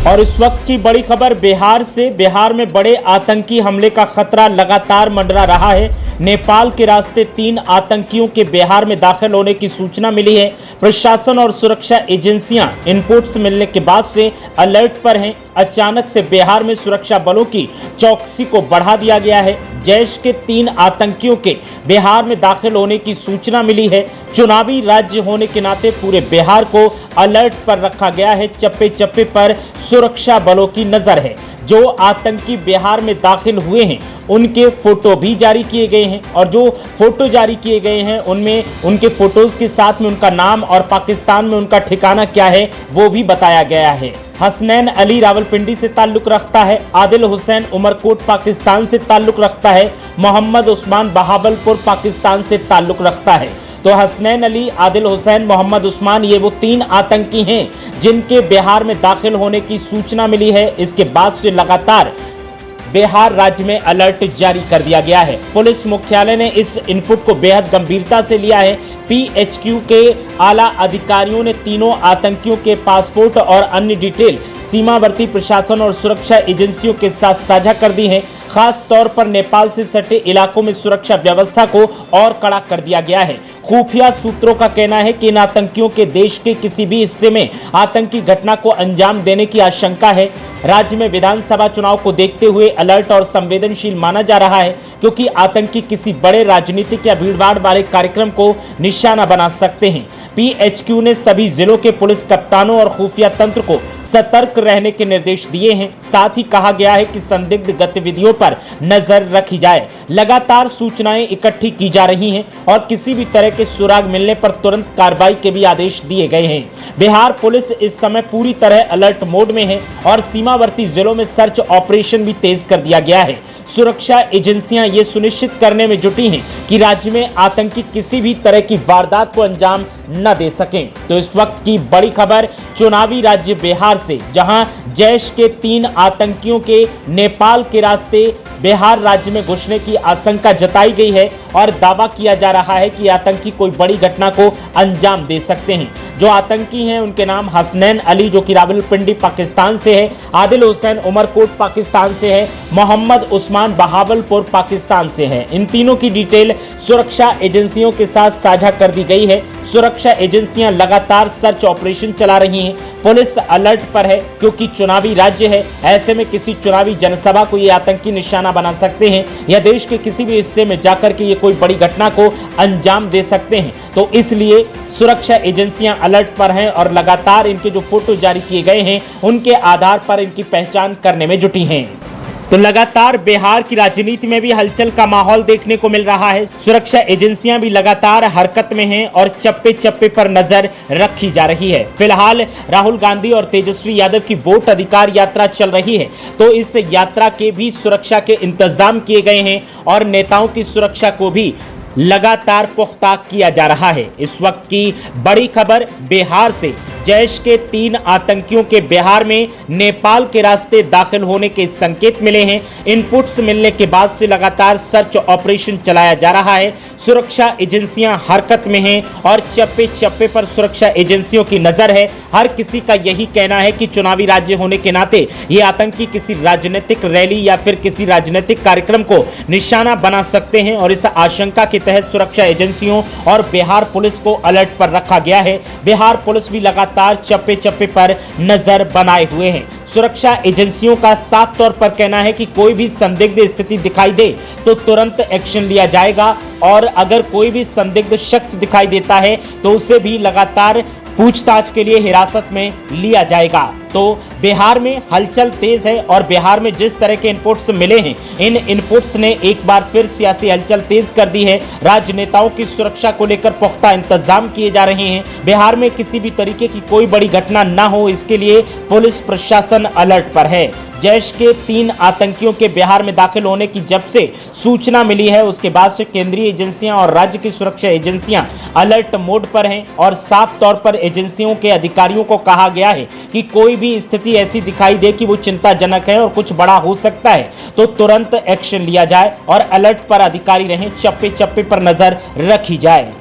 और इस वक्त की बड़ी खबर बिहार से। बिहार में बड़े आतंकी हमले का खतरा लगातार मंडरा रहा है। नेपाल के रास्ते 3 आतंकियों के बिहार में दाखिल होने की सूचना मिली है। प्रशासन और सुरक्षा एजेंसियां इनपुट्स मिलने के बाद से अलर्ट पर हैं। अचानक से बिहार में सुरक्षा बलों की चौकसी को बढ़ा दिया गया है। जैश के 3 आतंकियों के बिहार में दाखिल होने की सूचना मिली है। चुनावी राज्य होने के नाते पूरे बिहार को अलर्ट पर रखा गया है। चप्पे चप्पे पर सुरक्षा बलों की नजर है। जो आतंकी बिहार में दाखिल हुए हैं उनके फोटो भी जारी किए गए हैं और जो फोटो जारी किए गए हैं उनमें उनके फोटोज के साथ में उनका नाम और पाकिस्तान में उनका ठिकाना क्या है वो भी बताया गया है। हसनैन अली रावलपिंडी से ताल्लुक रखता है। आदिल हुसैन उमरकोट पाकिस्तान से ताल्लुक रखता है। मोहम्मद उस्मान बहावलपुर पाकिस्तान से ताल्लुक रखता है। तो हसनैन अली, आदिल हुसैन, मोहम्मद उस्मान ये वो 3 आतंकी हैं जिनके बिहार में दाखिल होने की सूचना मिली है। इसके बाद से लगातार बिहार राज्य में अलर्ट जारी कर दिया गया है। पुलिस मुख्यालय ने इस इनपुट को बेहद गंभीरता से लिया है। पीएचक्यू के आला अधिकारियों ने तीनों आतंकियों के पासपोर्ट और अन्य डिटेल सीमावर्ती प्रशासन और सुरक्षा एजेंसियों के साथ साझा कर दी है। खास तौर पर नेपाल से सटे इलाकों में सुरक्षा व्यवस्था को और कड़ा कर दिया गया है। खुफिया सूत्रों का कहना है कि इन आतंकियों के देश के किसी भी हिस्से में आतंकी घटना को अंजाम देने की आशंका है। राज्य में विधानसभा चुनाव को देखते हुए अलर्ट और संवेदनशील माना जा रहा है, क्योंकि आतंकी किसी बड़े राजनीतिक या भीड़भाड़ वाले कार्यक्रम को निशाना बना सकते हैं। पीएचक्यू ने सभी जिलों के पुलिस कप्तानों और खुफिया तंत्र को सतर्क रहने के निर्देश दिए हैं। साथ ही कहा गया है कि संदिग्ध गतिविधियों पर नजर रखी जाए। लगातार सूचनाएं इकट्ठी की जा रही हैं और किसी भी तरह के सुराग मिलने पर तुरंत कार्रवाई के भी आदेश दिए गए हैं। बिहार पुलिस इस समय पूरी तरह अलर्ट मोड में है और सीमावर्ती जिलों में सर्च ऑपरेशन भी तेज कर दिया गया है। सुरक्षा एजेंसियां ये सुनिश्चित करने में जुटी हैं कि राज्य में आतंकी किसी भी तरह की वारदात को अंजाम न दे सकें। तो इस वक्त की बड़ी खबर चुनावी राज्य बिहार से, जहां जैश के 3 आतंकियों के नेपाल के रास्ते बिहार राज्य में घुसने की आशंका जताई गई है और दावा किया जा रहा है कि आतंकी कोई बड़ी घटना को अंजाम दे सकते हैं। जो आतंकी हैं उनके नाम हसनैन अली जो कि रावलपिंडी पाकिस्तान से है, आदिल हुसैन उमरकोट पाकिस्तान से है, मोहम्मद उस्मान बहावलपुर पाकिस्तान से है। इन तीनों की डिटेल सुरक्षा एजेंसियों के साथ साझा कर दी गई है। सुरक्षा एजेंसियां लगातार सर्च ऑपरेशन चला रही हैं। पुलिस अलर्ट पर है क्योंकि चुनावी राज्य है। ऐसे में किसी चुनावी जनसभा को ये आतंकी निशाना बना सकते हैं या देश के किसी भी हिस्से में जाकर के ये कोई बड़ी घटना को अंजाम दे सकते हैं। तो इसलिए सुरक्षा एजेंसियां अलर्ट पर हैं और लगातार इनके जो फोटो जारी किए गए हैं उनके आधार पर इनकी पहचान करने में जुटी हैं। तो लगातार बिहार की राजनीति में भी हलचल का माहौल देखने को मिल रहा है। सुरक्षा एजेंसियां भी लगातार हरकत में हैं और चप्पे चप्पे पर नजर रखी जा रही है। फिलहाल राहुल गांधी और तेजस्वी यादव की वोट अधिकार यात्रा चल रही है, तो इस यात्रा के भी सुरक्षा के इंतजाम किए गए हैं और नेताओं की सुरक्षा को भी लगातार पुख्ता किया जा रहा है। इस वक्त की बड़ी खबर बिहार से, जैश के 3 आतंकियों के बिहार में नेपाल के रास्ते दाखिल होने के संकेत मिले हैं। इनपुट्स मिलने के बाद से लगातार सर्च ऑपरेशन चलाया जा रहा है। सुरक्षा एजेंसियां हरकत में हैं और चप्पे चप्पे पर सुरक्षा एजेंसियों की नजर है। हर किसी का यही कहना है कि चुनावी राज्य होने के नाते ये आतंकी किसी राजनीतिक रैली या फिर किसी राजनीतिक कार्यक्रम को निशाना बना सकते हैं और इस आशंका के तहत सुरक्षा एजेंसियों और बिहार पुलिस को अलर्ट पर रखा गया है। बिहार पुलिस भी लगातार चप्पे चप्पे पर नजर बनाए हुए हैं। सुरक्षा एजेंसियों का साफ तौर पर कहना है कि कोई भी संदिग्ध स्थिति दिखाई दे तो तुरंत एक्शन लिया जाएगा और अगर कोई भी संदिग्ध शख्स दिखाई देता है तो उसे भी लगातार पूछताछ के लिए हिरासत में लिया जाएगा। तो बिहार में हलचल तेज है और बिहार में जिस तरह के इनपुट्स मिले हैं, इन इनपुट्स ने एक बार फिर सियासी हलचल तेज कर दी है। राजनेताओं की सुरक्षा को लेकर पुख्ता इंतजाम किए जा रहे हैं। बिहार में किसी भी तरीके की कोई बड़ी घटना न हो, इसके लिए पुलिस प्रशासन अलर्ट पर है। जैश के 3 आतंकियों के बिहार में दाखिल होने की जब से सूचना मिली है उसके बाद से केंद्रीय एजेंसियां और राज्य की सुरक्षा एजेंसियां अलर्ट मोड पर हैं और साफ तौर पर एजेंसियों के अधिकारियों को कहा गया है कि कोई भी स्थिति ऐसी दिखाई दे कि वो चिंताजनक है और कुछ बड़ा हो सकता है तो तुरंत एक्शन लिया जाए और अलर्ट पर अधिकारी रहें, चप्पे चप्पे पर नजर रखी जाए।